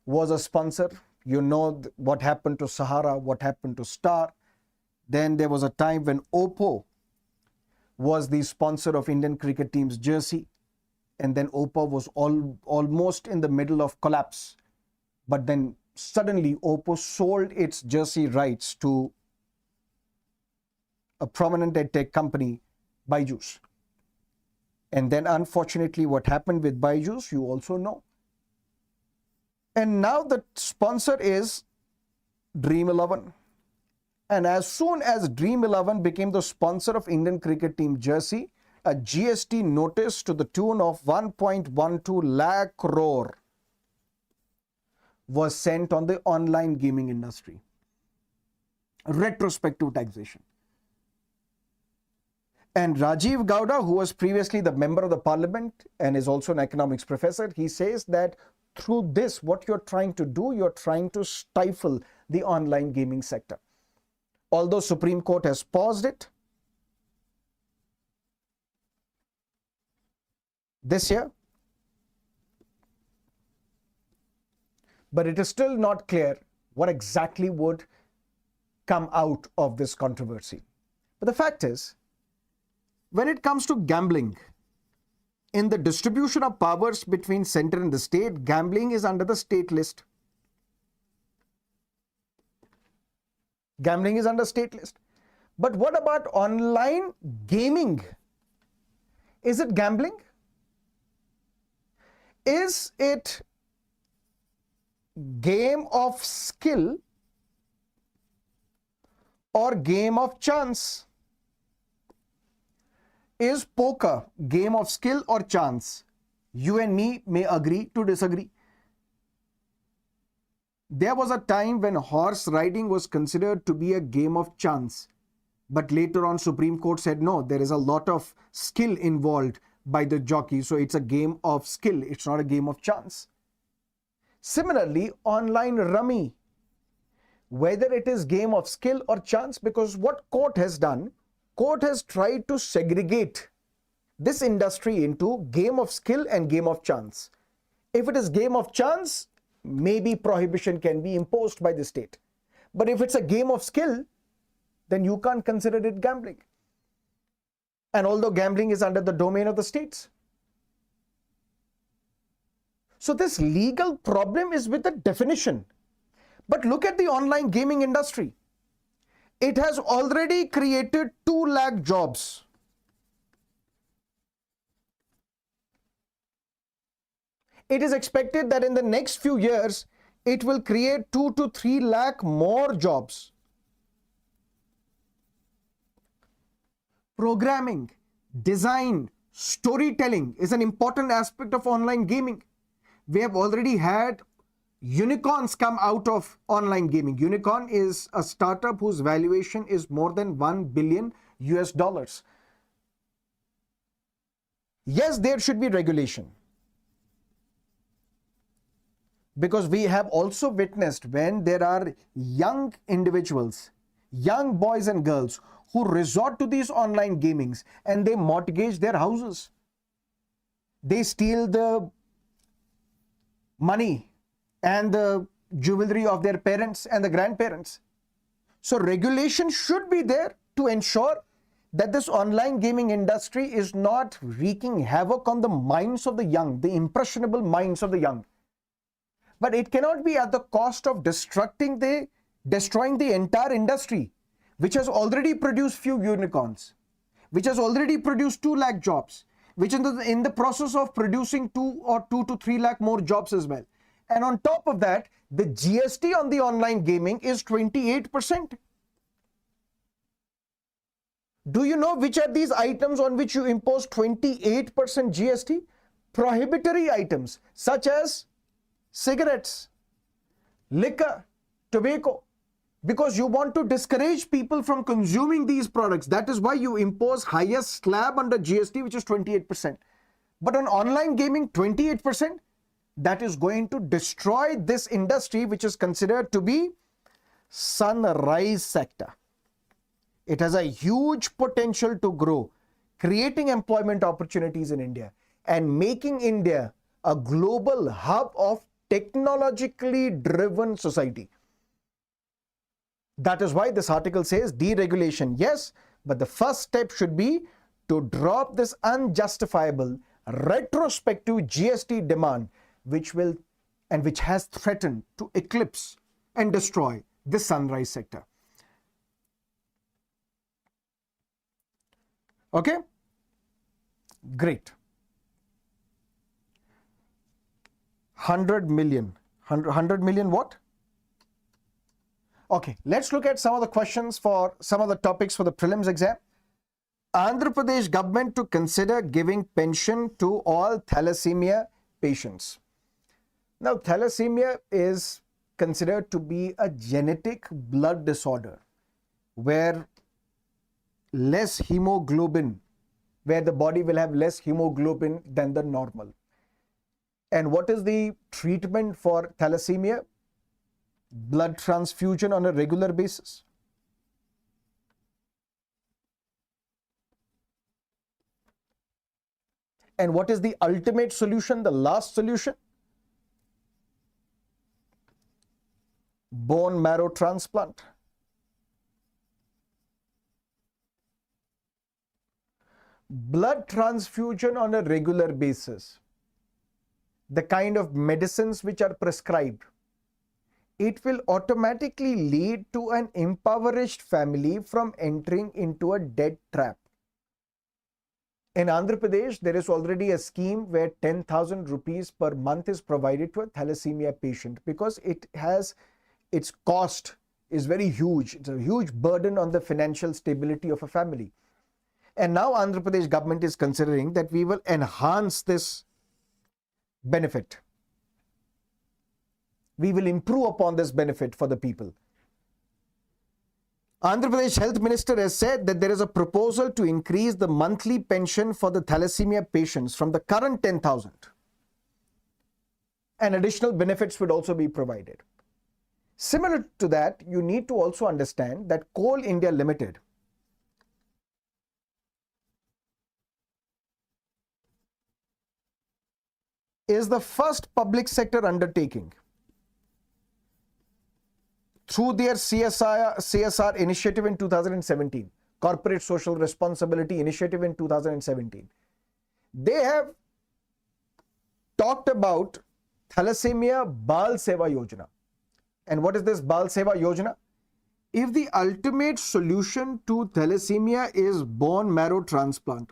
was a sponsor. You know what happened to Sahara, what happened to Star. Then there was a time when Oppo was the sponsor of Indian cricket team's jersey. And then Oppo was almost in the middle of collapse. But then suddenly Oppo sold its jersey rights to a prominent edtech company, Byju's. And then unfortunately what happened with Byju's, you also know. And now the sponsor is Dream 11. And as soon as Dream 11 became the sponsor of Indian cricket team jersey, a GST notice to the tune of 1.12 lakh crore was sent on the online gaming industry. Retrospective taxation. And Rajiv Gowda, who was previously the member of the parliament and is also an economics professor, he says that through this, what you're trying to do, you're trying to stifle the online gaming sector. Although Supreme Court has paused it this year, but it is still not clear what exactly would come out of this controversy. But the fact is, when it comes to gambling, in the distribution of powers between center and the state, gambling is under the state list. Gambling is under state list. But what about online gaming? Is it gambling? Is it game of skill or game of chance? Is poker game of skill or chance? You and me may agree to disagree. There was a time when horse riding was considered to be a game of chance. But later on, Supreme Court said, no, there is a lot of skill involved by the jockey. So it's a game of skill. It's not a game of chance. Similarly, online rummy, whether it is game of skill or chance, because what court has done, court has tried to segregate this industry into game of skill and game of chance. If it is game of chance, maybe prohibition can be imposed by the state. But if it's a game of skill, then you can't consider it gambling. And although gambling is under the domain of the states. So this legal problem is with the definition. But look at the online gaming industry. It has already created 2 lakh jobs. It is expected that in the next few years, it will create 2 to 3 lakh more jobs. Programming, design, storytelling is an important aspect of online gaming. We have already had unicorns come out of online gaming. Unicorn is a startup whose valuation is more than 1 billion US dollars. Yes, there should be regulation. Because we have also witnessed when there are young individuals, young boys and girls who resort to these online gamings and they mortgage their houses. They steal the money and the jewelry of their parents and the grandparents. So regulation should be there to ensure that this online gaming industry is not wreaking havoc on the minds of the young, the impressionable minds of the young. But it cannot be at the cost of destroying the entire industry, which has already produced few unicorns, which has already produced 2 lakh jobs, which is in the process of producing 2 to 3 lakh more jobs as well. And on top of that, the GST on the online gaming is 28%. Do you know which are these items on which you impose 28% GST? Prohibitory items such as cigarettes, liquor, tobacco, because you want to discourage people from consuming these products. That is why you impose highest slab under GST, which is 28%. But on online gaming, 28%, that is going to destroy this industry, which is considered to be sunrise sector. It has a huge potential to grow, creating employment opportunities in India and making India a global hub of technologically driven society. That is why this article says deregulation, yes, but the first step should be to drop this unjustifiable retrospective GST demand, which has threatened to eclipse and destroy the sunrise sector. Okay? Great. 100 million. 100 million what? Okay, let's look at some of the questions for some of the topics for the prelims exam. Andhra Pradesh government to consider giving pension to all thalassemia patients. Now, thalassemia is considered to be a genetic blood disorder where less hemoglobin, where the body will have less hemoglobin than the normal. And what is the treatment for thalassemia? Blood transfusion on a regular basis. And what is the ultimate solution, the last solution? Bone marrow transplant. Blood transfusion on a regular basis, the kind of medicines which are prescribed, it will automatically lead to an impoverished family from entering into a debt trap. In Andhra Pradesh, there is already a scheme where 10,000 rupees per month is provided to a thalassemia patient because its cost is very huge. It's a huge burden on the financial stability of a family. And now Andhra Pradesh government is considering that we will enhance this benefit. We will improve upon this benefit for the people. Andhra Pradesh Health Minister has said that there is a proposal to increase the monthly pension for the thalassemia patients from the current 10,000. And additional benefits would also be provided. Similar to that, you need to also understand that Coal India Limited is the first public sector undertaking through their CSR initiative in 2017, Corporate Social Responsibility Initiative in 2017. They have talked about Thalassemia Bal Seva Yojana. And what is this Bal Seva Yojana? If the ultimate solution to thalassemia is bone marrow transplant,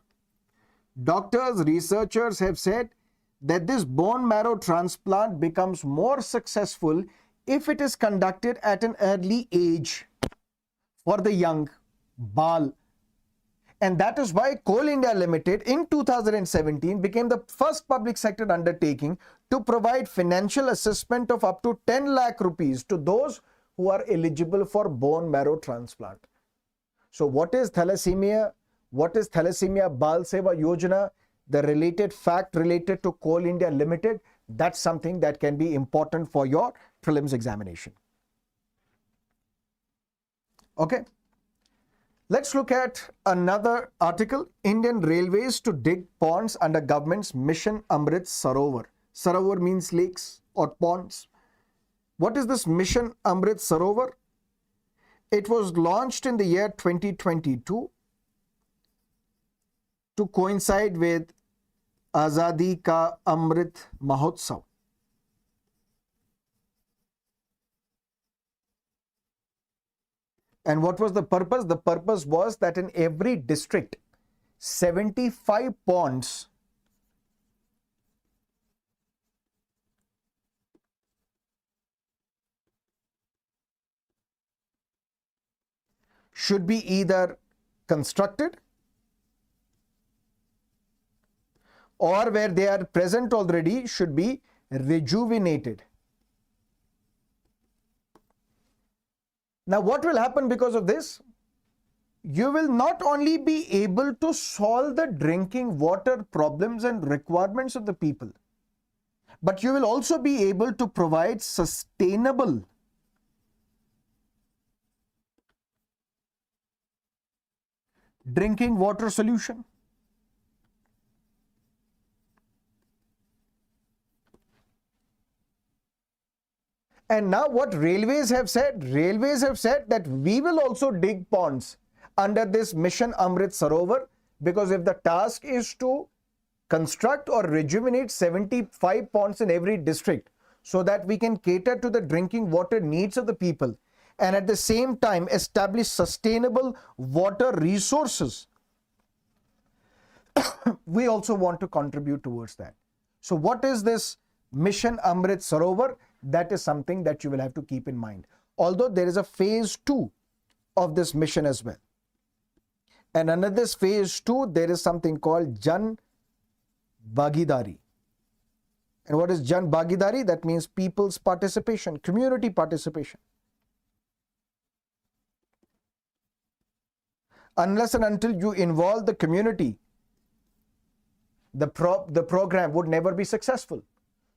doctors, researchers have said that this bone marrow transplant becomes more successful if it is conducted at an early age for the young, Bal. And that is why Coal India Limited in 2017 became the first public sector undertaking to provide financial assistance of up to 10 lakh rupees to those who are eligible for bone marrow transplant. So what is thalassemia? What is Thalassemia Bal Seva Yojana? The related fact related to Coal India Limited, that's something that can be important for your prelims examination. Okay. Let's look at another article, Indian Railways to dig ponds under government's Mission Amrit Sarovar. Sarovar means lakes or ponds. What is this Mission Amrit Sarovar? It was launched in the year 2022 to coincide with Azadi Ka Amrit Mahotsav. And what was the purpose? The purpose was that in every district, 75 ponds should be either constructed or where they are present already should be rejuvenated. Now, what will happen because of this? You will not only be able to solve the drinking water problems and requirements of the people, but you will also be able to provide sustainable drinking water solution. And now what railways have said that we will also dig ponds under this Mission Amrit Sarovar, because if the task is to construct or rejuvenate 75 ponds in every district so that we can cater to the drinking water needs of the people and at the same time establish sustainable water resources, we also want to contribute towards that. So what is this Mission Amrit Sarovar? That is something that you will have to keep in mind. Although there is a phase 2 of this mission as well. And under this phase 2, there is something called Jan Bhagidari. And what is Jan Bhagidari? That means people's participation, community participation. Unless and until you involve the community, the program would never be successful.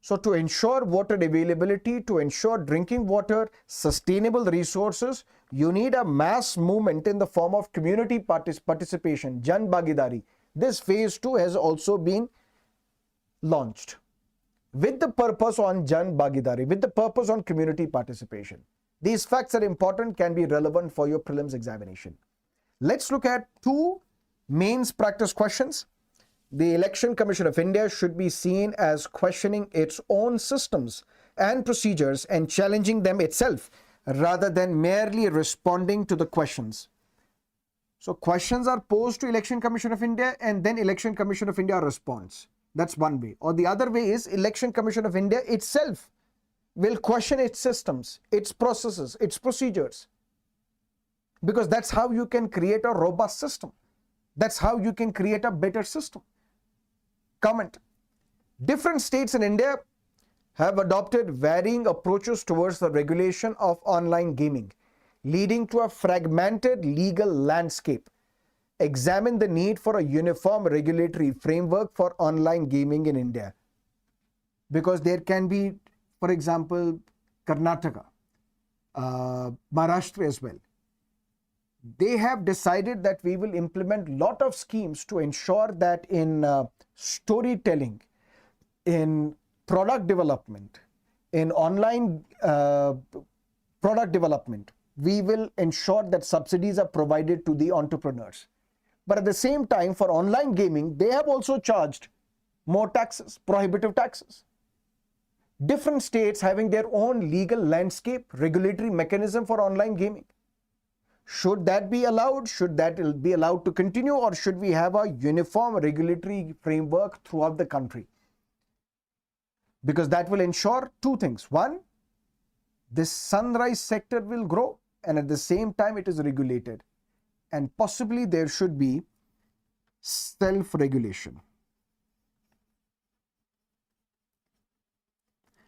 So to ensure water availability, to ensure drinking water, sustainable resources, you need a mass movement in the form of community participation, Jan Bhagidari. This phase 2 has also been launched with the purpose on Jan Bhagidari, with the purpose on community participation. These facts are important, can be relevant for your prelims examination. Let's look at 2 mains practice questions. The Election Commission of India should be seen as questioning its own systems and procedures and challenging them itself rather than merely responding to the questions. So questions are posed to Election Commission of India and then Election Commission of India responds. That's one way. Or the other way is Election Commission of India itself will question its systems, its processes, its procedures. Because that's how you can create a robust system. That's how you can create a better system. Comment. Different states in India have adopted varying approaches towards the regulation of online gaming, leading to a fragmented legal landscape. Examine the need for a uniform regulatory framework for online gaming in India. Because there can be, for example, Karnataka, Maharashtra as well. They have decided that we will implement a lot of schemes to ensure that in storytelling, in product development, in online product development, we will ensure that subsidies are provided to the entrepreneurs. But at the same time, for online gaming, they have also charged more taxes, prohibitive taxes. different states having their own legal landscape, regulatory mechanism for online gaming. Should that be allowed? Should that be allowed to continue, or should we have a uniform regulatory framework throughout the country? Because that will ensure two things. One, this sunrise sector will grow, and at the same time it is regulated. And possibly there should be self-regulation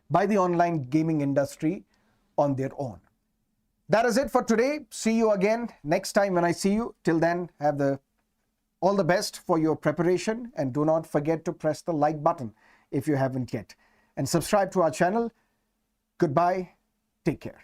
by the online gaming industry on their own. That is it for today. See you again next time when I see you. Till then, have all the best for your preparation, and do not forget to press the like button if you haven't yet, and subscribe to our channel. Goodbye. Take care.